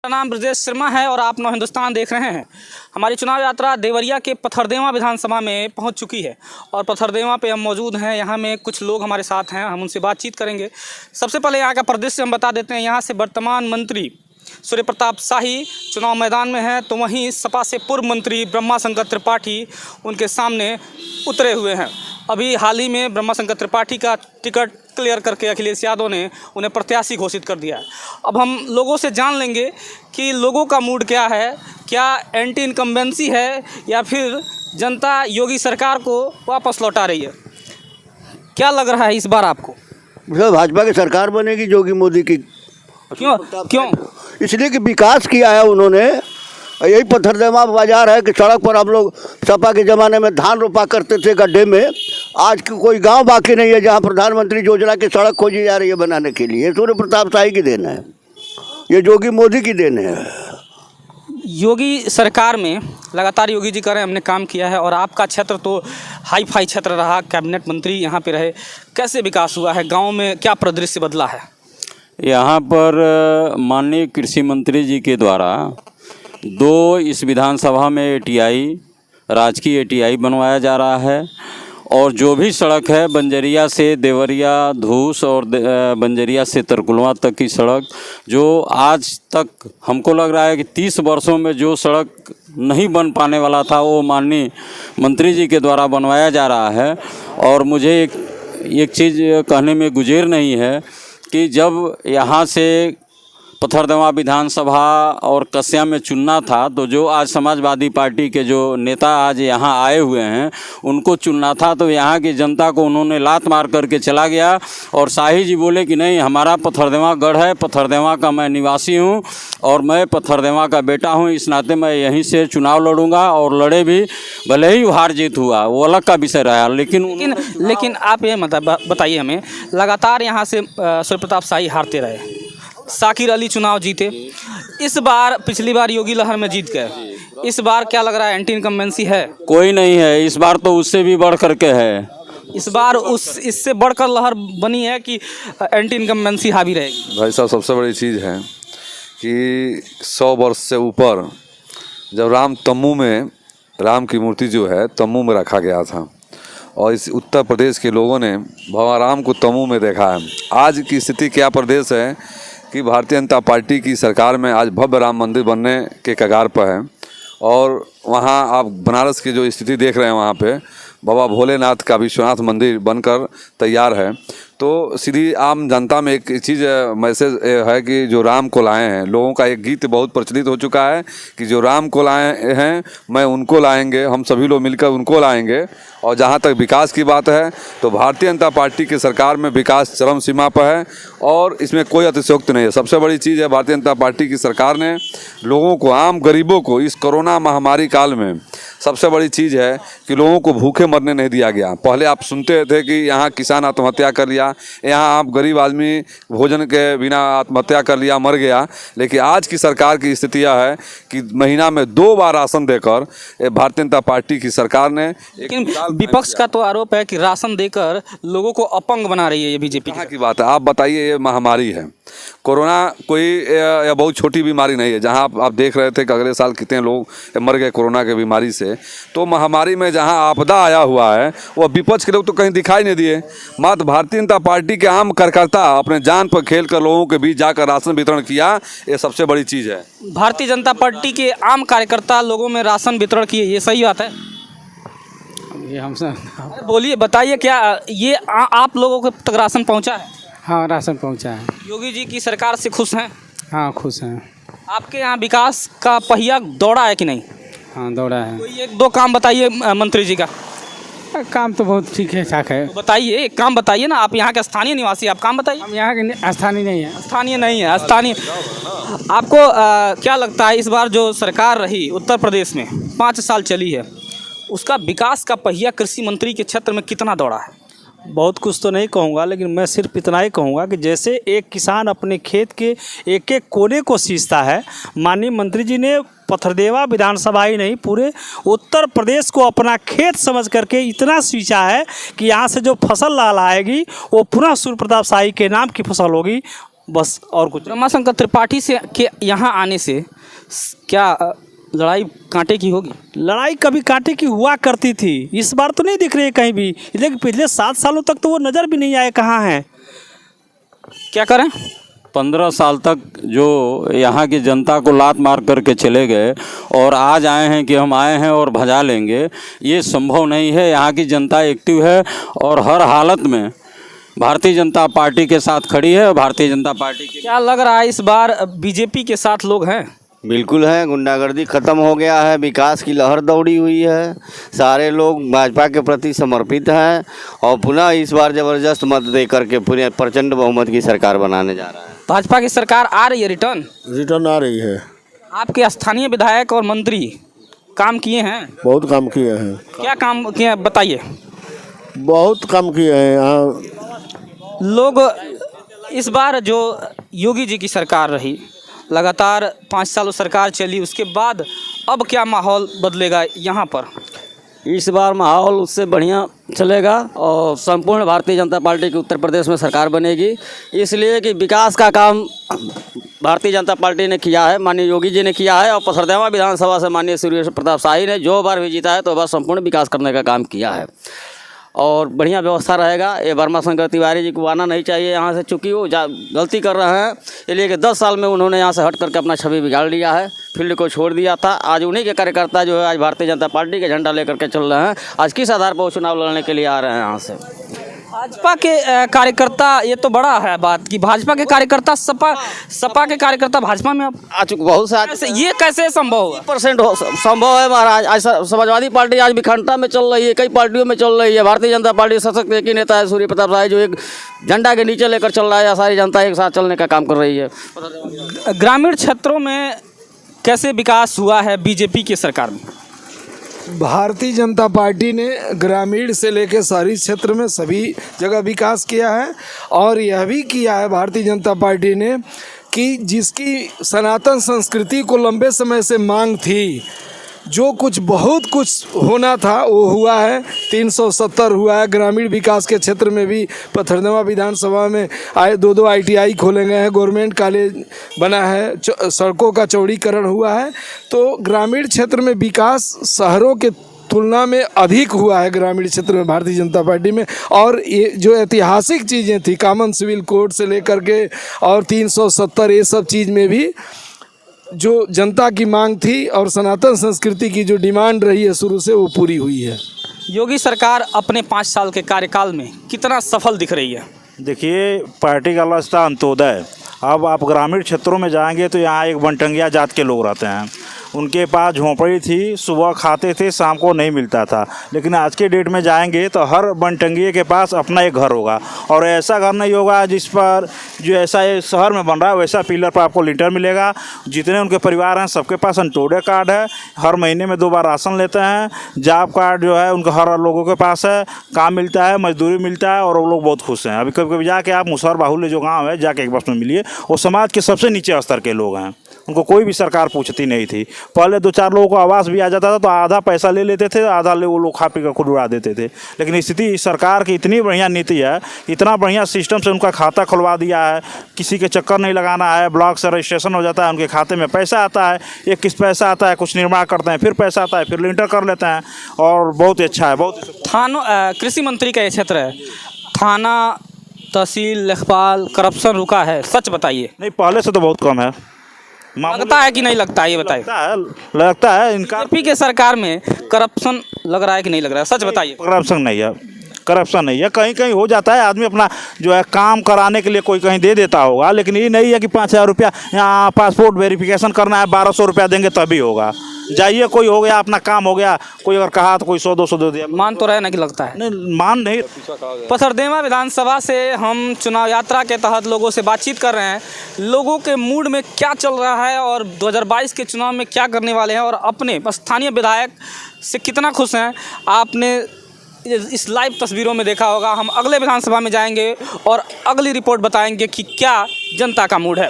मेरा नाम ब्रजेश शर्मा है और आप नौ हिंदुस्तान देख रहे हैं। हमारी चुनाव यात्रा देवरिया के पथरदेवा विधानसभा में पहुंच चुकी है और पथरदेवा पे हम मौजूद हैं। यहाँ में कुछ लोग हमारे साथ हैं, हम उनसे बातचीत करेंगे। सबसे पहले यहाँ का परिदृश्य हम बता देते हैं। यहाँ से वर्तमान मंत्री सूर्य प्रताप शाही चुनाव मैदान में हैं, तो वहीं सपा से पूर्व मंत्री ब्रह्माशंकर त्रिपाठी उनके सामने उतरे हुए हैं। अभी हाल ही में ब्रह्माशंकर त्रिपाठी का टिकट क्लियर करके अखिलेश यादव ने उन्हें प्रत्याशी घोषित कर दिया है। अब हम लोगों से जान लेंगे कि लोगों का मूड क्या है, क्या एंटी इनकम्बेंसी है या फिर जनता योगी सरकार को वापस लौटा रही है। क्या लग रहा है इस बार आपको? भाजपा की सरकार बनेगी योगी मोदी की। क्यों? इसलिए कि विकास किया है उन्होंने। यही पथरदेवा बाजार है कि सड़क पर हम लोग सपा के ज़माने में धान रोपा करते थे गड्ढे में। आज कोई गांव बाकी नहीं है जहां प्रधानमंत्री योजना की सड़क खोजी जा रही है बनाने के लिए। सूर्य प्रताप शाही की देन है, ये योगी मोदी की देन है। योगी सरकार में लगातार योगी जी कह रहे हैं हमने काम किया है, और आपका क्षेत्र तो हाई फाई क्षेत्र रहा, कैबिनेट मंत्री यहाँ पे रहे। कैसे विकास हुआ है गाँव में, क्या परिदृश्य बदला है? यहाँ पर माननीय कृषि मंत्री जी के द्वारा इस विधानसभा में एटीआई, राजकीय एटीआई बनवाया जा रहा है। और जो भी सड़क है बंजरिया से देवरिया धूस और बंजरिया से तरकुलवा तक की सड़क, जो आज तक हमको लग रहा है कि 30 वर्षों में जो सड़क नहीं बन पाने वाला था, वो माननीय मंत्री जी के द्वारा बनवाया जा रहा है। और मुझे एक चीज़ कहने में गुजेर नहीं है कि जब यहाँ से पथरदेवा विधानसभा और कस्या में चुनना था, तो जो आज समाजवादी पार्टी के जो नेता आज यहाँ आए हुए हैं उनको चुनना था, तो यहाँ की जनता को उन्होंने लात मार करके चला गया। और शाही जी बोले कि नहीं, हमारा पथरदेवा गढ़ है, पथरदेवा का मैं निवासी हूँ और मैं पथरदेवा का बेटा हूँ, इस नाते मैं यहीं से चुनाव लड़ूंगा। और लड़े भी, भले ही हार जीत हुआ वो अलग का विषय रहा। लेकिन आप ये मतलब बताइए हमें, लगातार यहाँ से सूर्य प्रताप शाही हारते रहे, शाकिर अली चुनाव जीते, इस बार पिछली बार योगी लहर में जीत गए, इस बार क्या लग रहा है एंटी इनकम्बेंसी है? कोई नहीं है, इस बार तो उससे भी बढ़ करके है। इस बार इससे बढ़कर लहर बनी है कि एंटी इनकम्बेंसी हावी रहेगी? भाई साहब, सबसे बड़ी चीज़ है कि 100 वर्ष से ऊपर जब तम्बू में राम की मूर्ति जो है तम्बू में रखा गया था, और इस उत्तर प्रदेश के लोगों ने भगवान राम को तम्बू में देखा है। आज की स्थिति क्या प्रदेश है कि भारतीय जनता पार्टी की सरकार में आज भव्य राम मंदिर बनने के कगार पर है। और वहाँ आप बनारस की जो स्थिति देख रहे हैं, वहाँ पे बाबा भोलेनाथ का विश्वनाथ मंदिर बनकर तैयार है। तो सीधी आम जनता में एक चीज़ मैसेज है कि जो राम को लाए हैं, लोगों का एक गीत बहुत प्रचलित हो चुका है कि जो राम को लाए हैं मैं उनको लाएंगे, हम सभी लोग मिलकर उनको लाएंगे। और जहाँ तक विकास की बात है तो भारतीय जनता पार्टी की सरकार में विकास चरम सीमा पर है और इसमें कोई अतिशयोक्ति नहीं है। सबसे बड़ी चीज़ है, भारतीय जनता पार्टी की सरकार ने लोगों को, आम गरीबों को इस कोरोना महामारी काल में सबसे बड़ी चीज़ है कि लोगों को भूखे मरने नहीं दिया गया। पहले आप सुनते थे कि यहाँ किसान आत्महत्या कर लिया, यहाँ आप गरीब आदमी भोजन के बिना आत्महत्या कर लिया, मर गया। लेकिन आज की सरकार की स्थिति यह है कि महीना में 2 बार राशन देकर भारतीय जनता पार्टी की सरकार ने। लेकिन विपक्ष का तो आरोप है कि राशन देकर लोगों को अपंग बना रही है ये बीजेपी। कहाँ की बात है? आप बताइए, ये महामारी है कोरोना, कोई या बहुत छोटी बीमारी नहीं है। जहाँ आप देख रहे थे कि अगले साल कितने लोग मर गए कोरोना के बीमारी से। तो महामारी में जहाँ आपदा आया हुआ है वो विपक्ष के लोग तो कहीं दिखाई नहीं दिए। मात्र भारतीय जनता पार्टी के आम कार्यकर्ता अपने जान पर खेल कर लोगों के बीच जाकर राशन वितरण किया, ये सबसे बड़ी चीज़ है। भारतीय जनता पार्टी के आम कार्यकर्ता लोगों में राशन वितरण किए, ये सही बात है? ये हमसे बोलिए, बताइए, क्या ये आप लोगों को तक राशन पहुंचा है? हाँ, राशन पहुंचा है। योगी जी की सरकार से खुश हैं? हाँ, खुश हैं। आपके यहाँ विकास का पहिया दौड़ा है कि नहीं? हाँ, दौड़ा है। कोई 1-2 काम बताइए मंत्री जी का। काम तो बहुत ठीक है, ठाक है। तो बताइए, एक काम बताइए ना, आप यहाँ के स्थानीय निवासी, आप काम बताइए। हम यहाँ के स्थानीय नहीं है। स्थानीय नहीं है, स्थानीय। आपको क्या लगता है इस बार जो सरकार रही उत्तर प्रदेश में 5 साल चली है, उसका विकास का पहिया कृषि मंत्री के क्षेत्र में कितना दौड़ा है? बहुत कुछ तो नहीं कहूँगा, लेकिन मैं सिर्फ इतना ही कहूँगा कि जैसे एक किसान अपने खेत के एक एक कोने को सींचता है, माननीय मंत्री जी ने पथरदेवा विधानसभा ही नहीं पूरे उत्तर प्रदेश को अपना खेत समझ करके इतना सींचा है कि यहाँ से जो फसल लहलहाएगी वो पुनः सूर्य प्रताप शाही के नाम की फसल होगी। बस और कुछ। रमाशंकर त्रिपाठी से के यहाँ आने से क्या लड़ाई कांटे की होगी? लड़ाई कभी कांटे की हुआ करती थी, इस बार तो नहीं दिख रही है कहीं भी, लेकिन पिछले 7 सालों तक तो वो नज़र भी नहीं आए कहाँ हैं। क्या करें? 15 साल तक जो यहाँ की जनता को लात मार करके चले गए और आज आए हैं कि हम आए हैं और भजा लेंगे, ये संभव नहीं है। यहाँ की जनता एक्टिव है और हर हालत में भारतीय जनता पार्टी के साथ खड़ी है। भारतीय जनता पार्टी के क्या लग रहा है इस बार बीजेपी के साथ लोग हैं? बिल्कुल है, गुंडागर्दी खत्म हो गया है, विकास की लहर दौड़ी हुई है, सारे लोग भाजपा के प्रति समर्पित हैं और पुनः इस बार ज़बरदस्त मत दे करके पूरे प्रचंड बहुमत की सरकार बनाने जा रहा है। भाजपा की सरकार आ रही है, रिटर्न आ रही है। आपके स्थानीय विधायक और मंत्री काम किए हैं? बहुत काम किए हैं, क्या काम किए बताइए। बहुत काम किए हैं यहाँ। लोग इस बार जो योगी जी की सरकार रही, लगातार 5 सालों सरकार चली, उसके बाद अब क्या माहौल बदलेगा यहाँ पर? इस बार माहौल उससे बढ़िया चलेगा और संपूर्ण भारतीय जनता पार्टी की उत्तर प्रदेश में सरकार बनेगी, इसलिए कि विकास का काम भारतीय जनता पार्टी ने किया है, माननीय योगी जी ने किया है और पथरदेवा विधानसभा से माननीय सूर्य प्रताप शाही ने जो बार भी जीता है तो बार संपूर्ण विकास करने का काम किया है और बढ़िया व्यवस्था रहेगा। ये वर्मा शंकर तिवारी जी को आना नहीं चाहिए यहाँ से, चूँकि वो गलती कर रहे हैं, इसलिए कि 10 साल में उन्होंने यहाँ से हट करके अपना छवि बिगाड़ लिया है, फील्ड को छोड़ दिया था। आज उन्हीं के कार्यकर्ता जो है आज भारतीय जनता पार्टी के झंडा लेकर के चल रहे हैं। आज किस आधार पर वो चुनाव लड़ने के लिए आ रहे हैं यहाँ से? भाजपा के कार्यकर्ता, ये तो बड़ा है बात कि भाजपा के कार्यकर्ता सपा के कार्यकर्ता भाजपा में आ चुके बहुत से। ये कैसे संभव हुआ? % संभव है महाराज। आज समाजवादी पार्टी आज विखंडता में चल रही है, कई पार्टियों में चल रही है। भारतीय जनता पार्टी सशक्त एक ही नेता है सूर्य प्रताप शाही, जो एक झंडा के नीचे लेकर चल रहा है, सारी जनता एक साथ चलने का काम कर रही है। ग्रामीण क्षेत्रों में कैसे विकास हुआ है बीजेपी की सरकार में? भारतीय जनता पार्टी ने ग्रामीण से लेकर शहरी क्षेत्र में सभी जगह विकास किया है और यह भी किया है भारतीय जनता पार्टी ने कि जिसकी सनातन संस्कृति को लंबे समय से मांग थी, जो कुछ बहुत कुछ होना था वो हुआ है। 370 हुआ है। ग्रामीण विकास के क्षेत्र में भी पथरदेवा विधानसभा में 2 ITI खोले गए हैं, गवर्नमेंट कॉलेज बना है, सड़कों का चौड़ीकरण हुआ है। तो ग्रामीण क्षेत्र में विकास शहरों के तुलना में अधिक हुआ है ग्रामीण क्षेत्र में भारतीय जनता पार्टी में। और ये जो ऐतिहासिक चीज़ें थी, कॉमन सिविल कोड से लेकर के और 370, ये सब चीज़ में भी जो जनता की मांग थी और सनातन संस्कृति की जो डिमांड रही है शुरू से, वो पूरी हुई है। योगी सरकार अपने 5 साल के कार्यकाल में कितना सफल दिख रही है? देखिए, पार्टी का लक्ष्य था अंत्योदय। अब आप ग्रामीण क्षेत्रों में जाएंगे तो यहाँ एक बनटंगिया जात के लोग रहते हैं, उनके पास झोंपड़ी थी, सुबह खाते थे, शाम को नहीं मिलता था। लेकिन आज के डेट में जाएंगे तो हर बनटंगिए के पास अपना एक घर होगा और ऐसा घर नहीं होगा जिस पर जो ऐसा शहर में बन रहा है वैसा पिलर पर आपको लिंटर मिलेगा। जितने उनके परिवार हैं सबके पास अंत्योदय कार्ड है, हर महीने में 2 बार राशन लेते हैं, जॉब कार्ड जो है उनका हर लोगों के पास है, काम मिलता है, मजदूरी मिलता है और वो लोग बहुत खुश हैं। अभी कभी कभी जाके आप मुसहर बाहुल्य जो गाँव है जाके एक बस में मिलिए, वो समाज के सबसे नीचे स्तर के लोग हैं, उनको कोई भी सरकार पूछती नहीं थी। पहले 2-4 लोगों को आवास भी आ जाता था तो आधा पैसा ले लेते थे, आधा वो लोग खा पी कर खुद उड़ा देते थे। लेकिन स्थिति सरकार की इतनी बढ़िया नीति है, इतना बढ़िया सिस्टम से उनका खाता खुलवा दिया है, किसी के चक्कर नहीं लगाना है, ब्लॉक से रजिस्ट्रेशन हो जाता है, उनके खाते में पैसा आता है, एक किस्त पैसा आता है, कुछ निर्माण करते हैं, फिर पैसा आता है, फिर लिंटर कर लेते हैं और बहुत अच्छा है। बहुत थानों कृषि मंत्री का ये क्षेत्र है, थाना, तहसील, लेखपाल, करप्शन रुका है, सच बताइए। नहीं, पहले से तो बहुत कम है। लगता है कि नहीं लगता है, ये बताइए। लगता है इनका बीजेपी के सरकार में करप्शन लग रहा है कि नहीं लग रहा है, सच बताइए। करप्शन नहीं है, करप्शन नहीं है। कहीं कहीं हो जाता है, आदमी अपना जो है काम कराने के लिए कोई कहीं दे देता होगा, लेकिन ये नहीं है कि 5000 रुपया यहाँ पासपोर्ट वेरिफिकेशन करना है 1200 रुपया देंगे तभी होगा। जाइए, कोई हो गया अपना काम हो गया, कोई अगर कहा तो कोई 100-200 दे दिया। मान तो रहे ना कि लगता है? नहीं, मान नहीं। पथरदेवा विधानसभा से हम चुनाव यात्रा के तहत लोगों से बातचीत कर रहे हैं, लोगों के मूड में क्या चल रहा है और 2022 के चुनाव में क्या करने वाले हैं और अपने स्थानीय विधायक से कितना खुश हैं। आपने इस लाइव तस्वीरों में देखा होगा। हम अगले विधानसभा में जाएंगे और अगली रिपोर्ट बताएंगे कि क्या जनता का मूड है।